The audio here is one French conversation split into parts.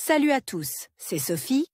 Salut à tous, c'est Sophie.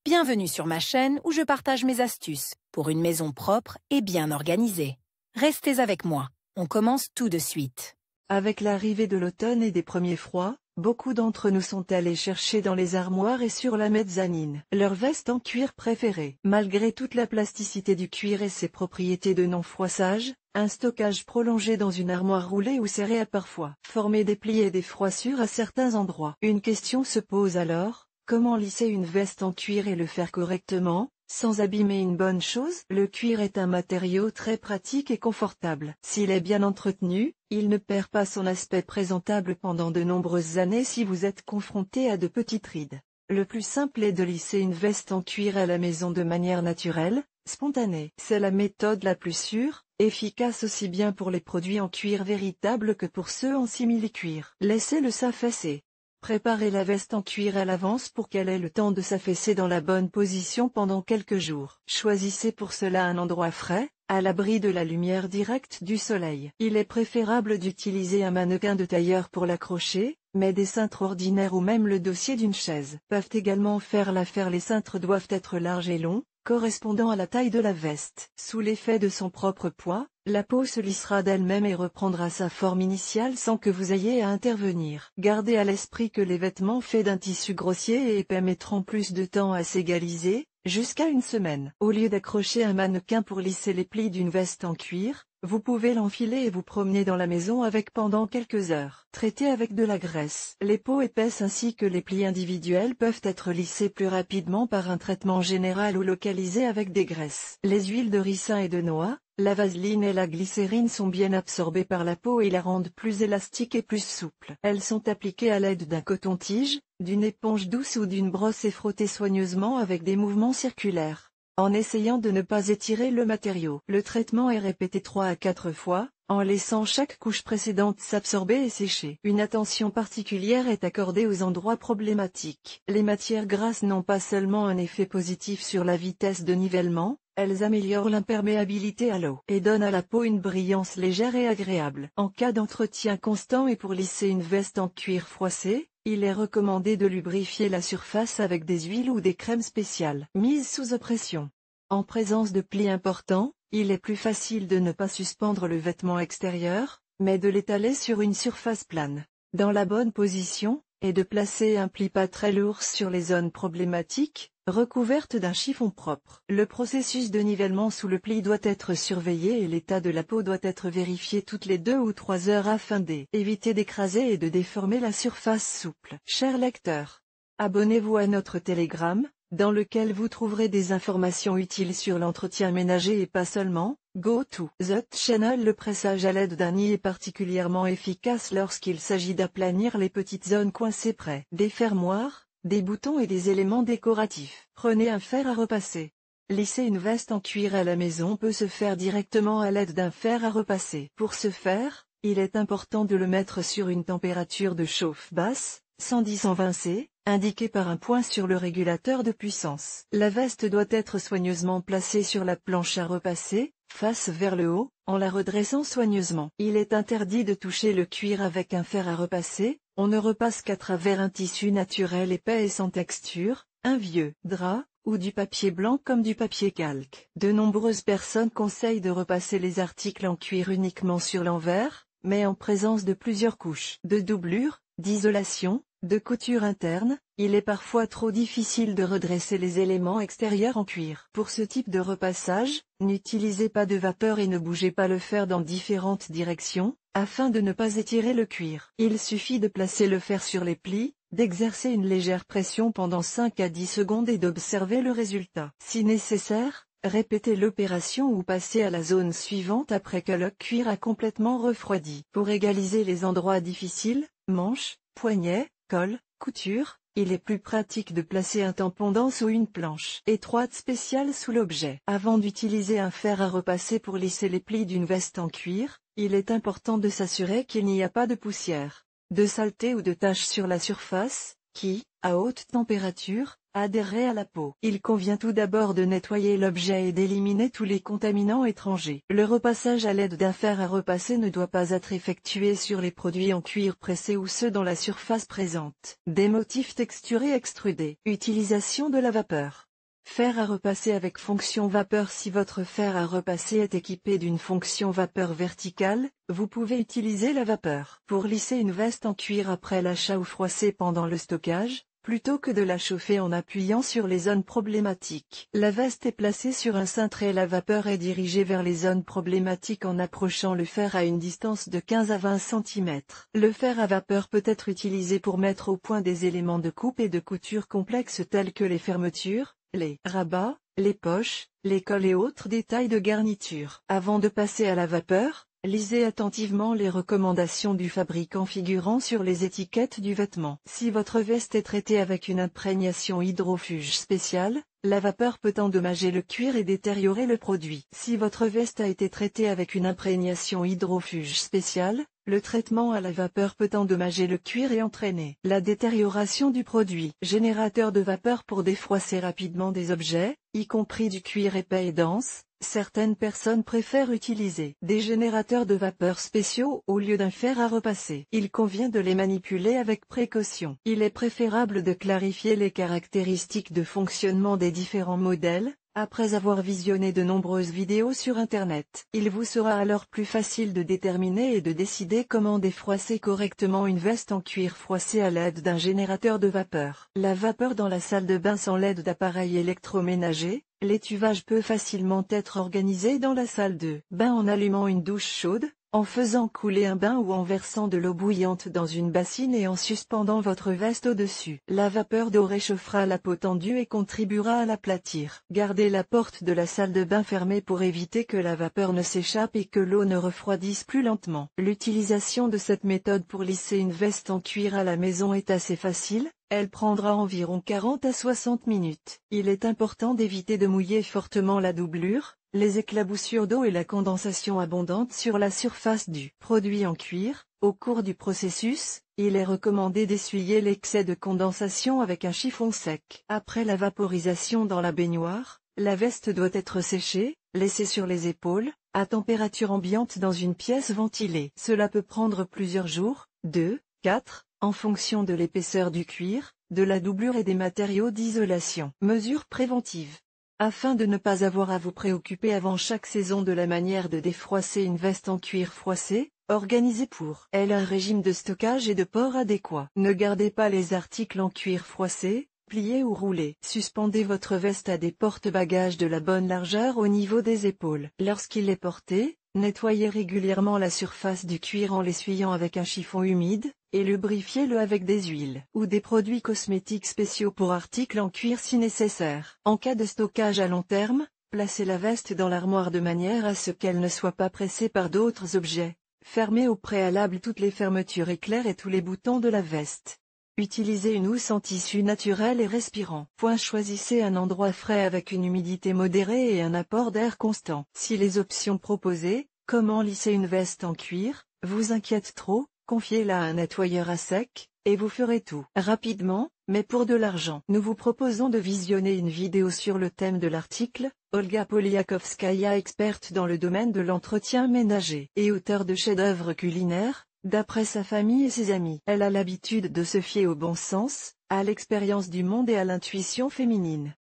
Bienvenue sur ma chaîne où je partage mes astuces pour une maison propre et bien organisée. Restez avec moi, on commence tout de suite. Avec l'arrivée de l'automne et des premiers froids, beaucoup d'entre nous sont allés chercher dans les armoires et sur la mezzanine leur veste en cuir préférée. Malgré toute la plasticité du cuir et ses propriétés de non-froissage, un stockage prolongé dans une armoire roulée ou serrée a parfois formé des plis et des froissures à certains endroits. Une question se pose alors, comment lisser une veste en cuir et le faire correctement, sans abîmer une bonne chose? Le cuir est un matériau très pratique et confortable. S'il est bien entretenu, il ne perd pas son aspect présentable pendant de nombreuses années si vous êtes confronté à de petites rides. Le plus simple est de lisser une veste en cuir à la maison de manière naturelle, spontanée. C'est la méthode la plus sûre, efficace aussi bien pour les produits en cuir véritable que pour ceux en simili-cuir. Laissez-le s'affaisser. Préparez la veste en cuir à l'avance pour qu'elle ait le temps de s'affaisser dans la bonne position pendant quelques jours. Choisissez pour cela un endroit frais, à l'abri de la lumière directe du soleil. Il est préférable d'utiliser un mannequin de tailleur pour l'accrocher, mais des cintres ordinaires ou même le dossier d'une chaise peuvent également faire l'affaire. Les cintres doivent être larges et longs, correspondant à la taille de la veste. Sous l'effet de son propre poids, la peau se lissera d'elle-même et reprendra sa forme initiale sans que vous ayez à intervenir. Gardez à l'esprit que les vêtements faits d'un tissu grossier et épais mettront plus de temps à s'égaliser, jusqu'à une semaine. Au lieu d'accrocher un mannequin pour lisser les plis d'une veste en cuir, vous pouvez l'enfiler et vous promener dans la maison avec pendant quelques heures. Traitez avec de la graisse. Les peaux épaisses ainsi que les plis individuels peuvent être lissés plus rapidement par un traitement général ou localisé avec des graisses. Les huiles de ricin et de noix, la vaseline et la glycérine sont bien absorbées par la peau et la rendent plus élastique et plus souple. Elles sont appliquées à l'aide d'un coton-tige, d'une éponge douce ou d'une brosse et frottées soigneusement avec des mouvements circulaires, en essayant de ne pas étirer le matériau. Le traitement est répété 3 à 4 fois, en laissant chaque couche précédente s'absorber et sécher. Une attention particulière est accordée aux endroits problématiques. Les matières grasses n'ont pas seulement un effet positif sur la vitesse de nivellement, elles améliorent l'imperméabilité à l'eau et donnent à la peau une brillance légère et agréable. En cas d'entretien constant et pour lisser une veste en cuir froissé, il est recommandé de lubrifier la surface avec des huiles ou des crèmes spéciales. Mise sous oppression. En présence de plis importants, il est plus facile de ne pas suspendre le vêtement extérieur, mais de l'étaler sur une surface plane, dans la bonne position, et de placer un pli pas très lourd sur les zones problématiques, recouvertes d'un chiffon propre. Le processus de nivellement sous le pli doit être surveillé et l'état de la peau doit être vérifié toutes les 2 ou 3 heures afin d'éviter d'écraser et de déformer la surface souple. Chers lecteurs, abonnez-vous à notre Telegram, dans lequel vous trouverez des informations utiles sur l'entretien ménager et pas seulement. Go to the channel. Le pressage à l'aide d'un nid est particulièrement efficace lorsqu'il s'agit d'aplanir les petites zones coincées près des fermoirs, des boutons et des éléments décoratifs. Prenez un fer à repasser. Lisser une veste en cuir à la maison peut se faire directement à l'aide d'un fer à repasser. Pour ce faire, il est important de le mettre sur une température de chauffe basse, 110-120 C, indiquée par un point sur le régulateur de puissance. La veste doit être soigneusement placée sur la planche à repasser, face vers le haut, en la redressant soigneusement. Il est interdit de toucher le cuir avec un fer à repasser, on ne repasse qu'à travers un tissu naturel épais et sans texture, un vieux drap, ou du papier blanc comme du papier calque. De nombreuses personnes conseillent de repasser les articles en cuir uniquement sur l'envers, mais en présence de plusieurs couches de doublure, d'isolation, de couture interne, il est parfois trop difficile de redresser les éléments extérieurs en cuir. Pour ce type de repassage, n'utilisez pas de vapeur et ne bougez pas le fer dans différentes directions, afin de ne pas étirer le cuir. Il suffit de placer le fer sur les plis, d'exercer une légère pression pendant 5 à 10 secondes et d'observer le résultat. Si nécessaire, répétez l'opération ou passez à la zone suivante après que le cuir a complètement refroidi. Pour égaliser les endroits difficiles, manches, poignets, col, couture, il est plus pratique de placer un tampon dense ou une planche étroite spéciale sous l'objet. Avant d'utiliser un fer à repasser pour lisser les plis d'une veste en cuir, il est important de s'assurer qu'il n'y a pas de poussière, de saleté ou de taches sur la surface, qui, à haute température, adhérer à la peau. Il convient tout d'abord de nettoyer l'objet et d'éliminer tous les contaminants étrangers. Le repassage à l'aide d'un fer à repasser ne doit pas être effectué sur les produits en cuir pressé ou ceux dont la surface présente des motifs texturés extrudés. Utilisation de la vapeur. Fer à repasser avec fonction vapeur. Si votre fer à repasser est équipé d'une fonction vapeur verticale, vous pouvez utiliser la vapeur pour lisser une veste en cuir après l'achat ou froisser pendant le stockage, plutôt que de la chauffer en appuyant sur les zones problématiques. La veste est placée sur un cintre et la vapeur est dirigée vers les zones problématiques en approchant le fer à une distance de 15 à 20 cm. Le fer à vapeur peut être utilisé pour mettre au point des éléments de coupe et de couture complexes tels que les fermetures, les rabats, les poches, les cols et autres détails de garniture. Avant de passer à la vapeur, lisez attentivement les recommandations du fabricant figurant sur les étiquettes du vêtement. Si votre veste est traitée avec une imprégnation hydrofuge spéciale, la vapeur peut endommager le cuir et détériorer le produit. Si votre veste a été traitée avec une imprégnation hydrofuge spéciale, le traitement à la vapeur peut endommager le cuir et entraîner la détérioration du produit. Générateur de vapeur pour défroisser rapidement des objets, y compris du cuir épais et dense. Certaines personnes préfèrent utiliser des générateurs de vapeur spéciaux au lieu d'un fer à repasser. Il convient de les manipuler avec précaution. Il est préférable de clarifier les caractéristiques de fonctionnement des différents modèles, après avoir visionné de nombreuses vidéos sur Internet. Il vous sera alors plus facile de déterminer et de décider comment défroisser correctement une veste en cuir froissé à l'aide d'un générateur de vapeur. La vapeur dans la salle de bain sans l'aide d'appareils électroménagers. L'étuvage peut facilement être organisé dans la salle de bain en allumant une douche chaude, en faisant couler un bain ou en versant de l'eau bouillante dans une bassine et en suspendant votre veste au-dessus. La vapeur d'eau réchauffera la peau tendue et contribuera à l'aplatir. Gardez la porte de la salle de bain fermée pour éviter que la vapeur ne s'échappe et que l'eau ne refroidisse plus lentement. L'utilisation de cette méthode pour lisser une veste en cuir à la maison est assez facile. Elle prendra environ 40 à 60 minutes. Il est important d'éviter de mouiller fortement la doublure, les éclaboussures d'eau et la condensation abondante sur la surface du produit en cuir. Au cours du processus, il est recommandé d'essuyer l'excès de condensation avec un chiffon sec. Après la vaporisation dans la baignoire, la veste doit être séchée, laissée sur les épaules, à température ambiante dans une pièce ventilée. Cela peut prendre plusieurs jours, 2, 4, en fonction de l'épaisseur du cuir, de la doublure et des matériaux d'isolation. Mesures préventives. Afin de ne pas avoir à vous préoccuper avant chaque saison de la manière de défroisser une veste en cuir froissé, organisez pour elle un régime de stockage et de port adéquat. Ne gardez pas les articles en cuir froissé, pliés ou roulés. Suspendez votre veste à des porte-bagages de la bonne largeur au niveau des épaules. Lorsqu'il est porté, nettoyez régulièrement la surface du cuir en l'essuyant avec un chiffon humide, et lubrifiez-le avec des huiles ou des produits cosmétiques spéciaux pour articles en cuir si nécessaire. En cas de stockage à long terme, placez la veste dans l'armoire de manière à ce qu'elle ne soit pas pressée par d'autres objets. Fermez au préalable toutes les fermetures éclairs et tous les boutons de la veste. Utilisez une housse en tissu naturel et respirant. Choisissez un endroit frais avec une humidité modérée et un apport d'air constant. Si les options proposées, comment lisser une veste en cuir, vous inquiètent trop, confiez-la à un nettoyeur à sec, et vous ferez tout rapidement, mais pour de l'argent. Nous vous proposons de visionner une vidéo sur le thème de l'article. Olga Poliakovskaya, experte dans le domaine de l'entretien ménager et auteure de chefs-d'œuvre culinaires, d'après sa famille et ses amis. Elle a l'habitude de se fier au bon sens, à l'expérience du monde et à l'intuition féminine.